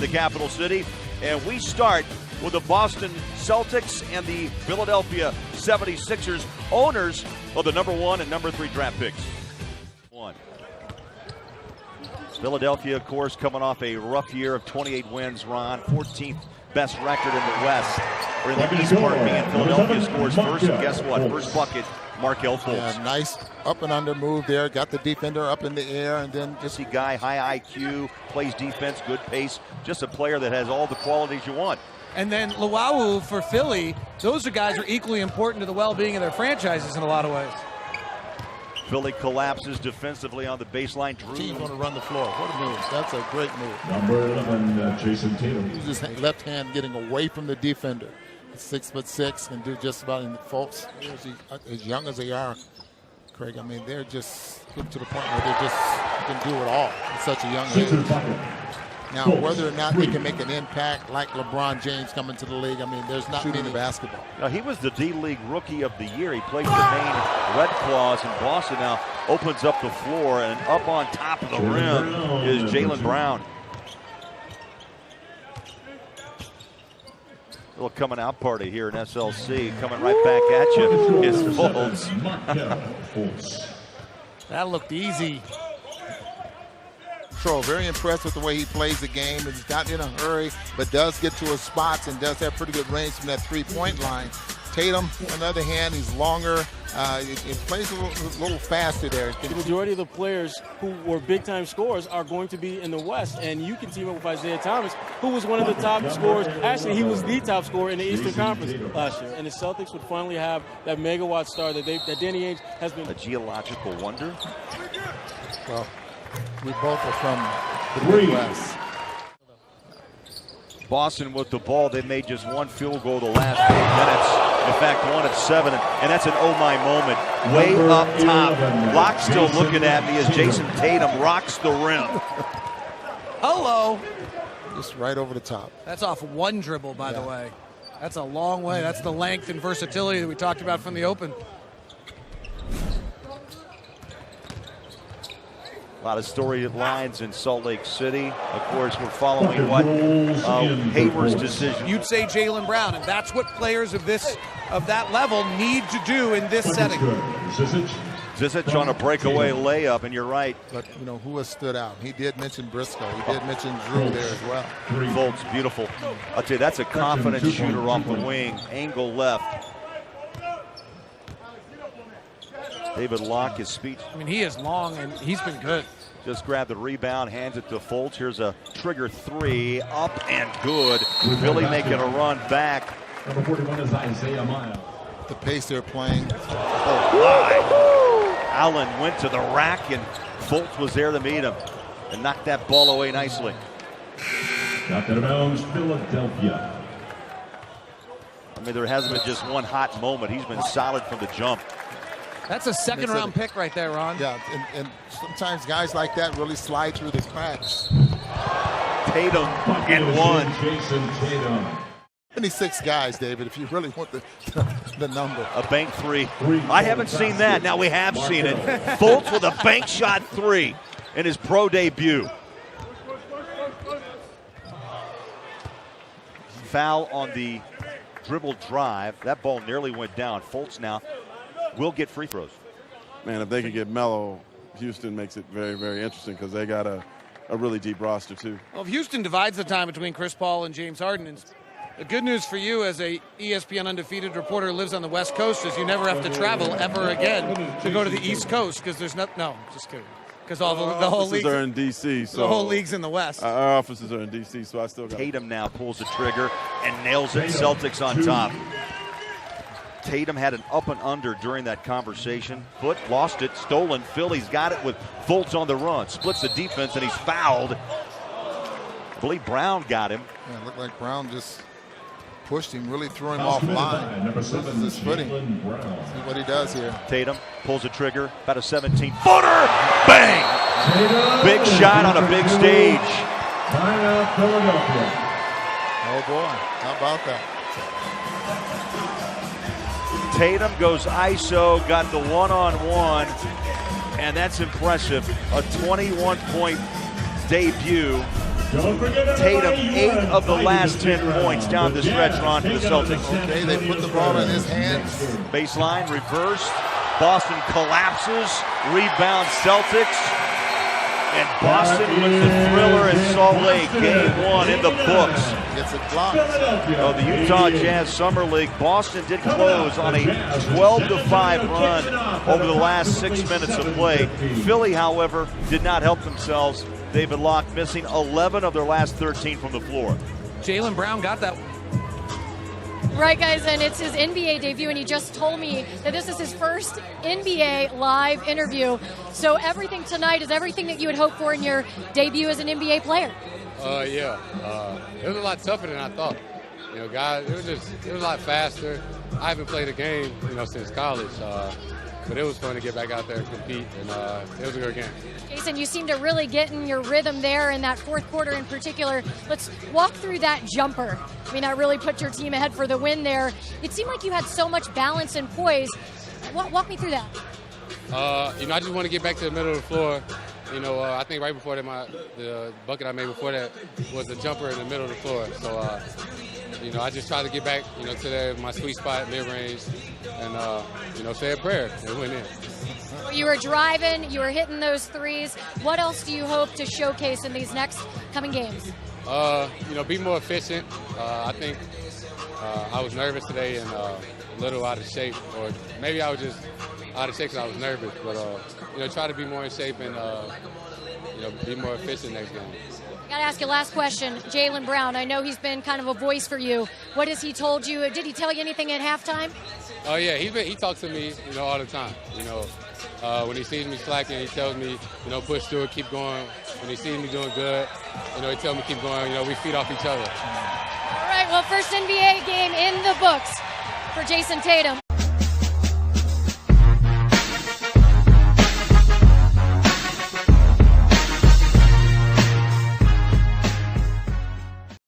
in the capital city. And we start with the Boston Celtics and the Philadelphia 76ers, owners of the number 1 and number 3 draft picks. Philadelphia, of course, coming off a rough year of 28 wins, Ron. 14th best record in the West. Or in the East, pardon me, and Philadelphia scores first, and guess what? First bucket, Markelle Fultz. Yeah, nice up and under move there. Got the defender up in the air, and then just a guy, high IQ, plays defense, good pace. Just a player that has all the qualities you want. And then Luau for Philly. Those are guys who are equally important to the well-being of their franchises in a lot of ways. Philly collapses defensively on the baseline. He's going to run the floor. What a move. That's a great move. Number 11, Jayson Tatum. He's his left hand getting away from the defender. 6'6", can do just about anything. Folks, as young as they are, Craig, I mean, they're just getting to the point where they just can do it all at such a young age. Now, whether or not they can make an impact like LeBron James coming to the league, I mean, there's not many basketball. Now, he was the D-League Rookie of the Year. He played for the Maine Red Claws in Boston. Now opens up the floor, and up on top of the rim is Jaylen Brown. Little coming out party here in SLC. Coming right back at you is Fultz. That looked easy. Very impressed with the way he plays the game. He's not in a hurry, but does get to his spots and does have pretty good range from that three-point line. Tatum, on the other hand, he's longer. It plays a little faster there. The majority of the players who were big-time scorers are going to be in the West, and you can team up with Isaiah Thomas, who was one of the top scorers. Actually, he was the top scorer in the Eastern Conference last year, and the Celtics would finally have that megawatt star that Danny Ainge has been. A geological wonder. Well, we both are from the Midwest. Boston with the ball. They made just one field goal the last 8 minutes. In fact, 1 of 7, and that's an oh my moment. Way up top. Locke still looking at me as Jayson Tatum rocks the rim. Hello. Just right over the top. That's off one dribble, by the way. That's a long way. That's the length and versatility that we talked about from the open. A lot of storylines in Salt Lake City. Of course, we're following what Hayward's decision. You'd say Jaylen Brown, and that's what players of that level need to do in this setting. Zizic on a breakaway layup, and you're right. But, you know, who has stood out? He did mention Briscoe. He did mention Drew there as well. Fultz, beautiful. I'll tell you, that's a confident shooter off the wing. Angle left. David Locke, his speech. I mean, he is long, and he's been good. Just grabbed the rebound, hands it to Fultz. Here's a trigger 3, up and good. Philly making a run back. Number 41 is Isaiah Miles. The pace they're playing. Oh, my. Allen went to the rack, and Fultz was there to meet him and knocked that ball away nicely. Knocked out of bounds, Philadelphia. I mean, there hasn't been just one hot moment. He's been solid from the jump. That's a second-round pick right there, Ron. Yeah, and sometimes guys like that really slide through the cracks. Tatum and 1. Jayson Tatum. 26 guys, David, if you really want the number. A bank 3. I haven't seen that. Now we have seen it. Fultz with a bank shot 3 in his pro debut. Foul on the dribble drive. That ball nearly went down. Fultz now will get free throws. Man, if they can get mellow, Houston makes it very, very interesting because they got a really deep roster too. Well, if Houston divides the time between Chris Paul and James Harden, and the good news for you as a ESPN undefeated reporter who lives on the West Coast is you never have to travel ever again to go to the East Coast because there's no just kidding. Because all the whole league are in D.C. So the whole league's in the West. Our offices are in D.C. So I still got. Tatum now pulls the trigger and nails it. Celtics on top. Tatum had an up and under during that conversation. Foot lost it, stolen. Philly's got it with Fultz on the run. Splits the defense, and he's fouled. I believe Brown got him. Yeah, it looked like Brown just pushed him, really threw him offline. Number 7, his footing. See what he does here. Tatum pulls the trigger, about a 17-footer. Bang! Big shot on a big stage. Timeout, Philadelphia. Oh, boy. How about that? Tatum goes ISO, got the one-on-one, and that's impressive. A 21-point debut Tatum, 8 of the last 10 points down the stretch run for the Celtics. Okay, they put the ball in his hands. Baseline reversed. Boston collapses. Rebound Celtics. And Boston with the thriller at Salt Lake. Game 1 in the books. Gets it blocked. Of the Utah Jazz Summer League. Boston did close on a 12-5 run over the last 6 minutes of play. Philly, however, did not help themselves. David Locke missing 11 of their last 13 from the floor. Jaylen Brown got that. Right, guys, and it's his NBA debut, and he just told me that this is his first NBA live interview. So everything tonight is everything that you would hope for in your debut as an NBA player. Yeah. It was a lot tougher than I thought. You know, guys, it was a lot faster. I haven't played a game, since college. But it was fun to get back out there and compete, and it was a good game. Jayson, you seem to really get in your rhythm there in that fourth quarter in particular. Let's walk through that jumper. I mean, that really put your team ahead for the win there. It seemed like you had so much balance and poise. Walk me through that. I just want to get back to the middle of the floor. I think right before that, the bucket I made before that was a jumper in the middle of the floor. So, I just try to get back, to my sweet spot, mid-range, and, say a prayer and win in. You were driving, you were hitting those threes. What else do you hope to showcase in these next coming games? Be more efficient. I think I was nervous today and a little out of shape, or maybe I was just out of shape because I was nervous. But try to be more in shape and be more efficient next game. I got to ask you last question. Jaylen Brown, I know he's been kind of a voice for you. What has he told you? Did he tell you anything at halftime? Oh yeah, he talks to me, all the time. When he sees me slacking, he tells me, push through it, keep going. When he sees me doing good, he tells me keep going. We feed off each other. All right, well, first NBA game in the books for Jayson Tatum.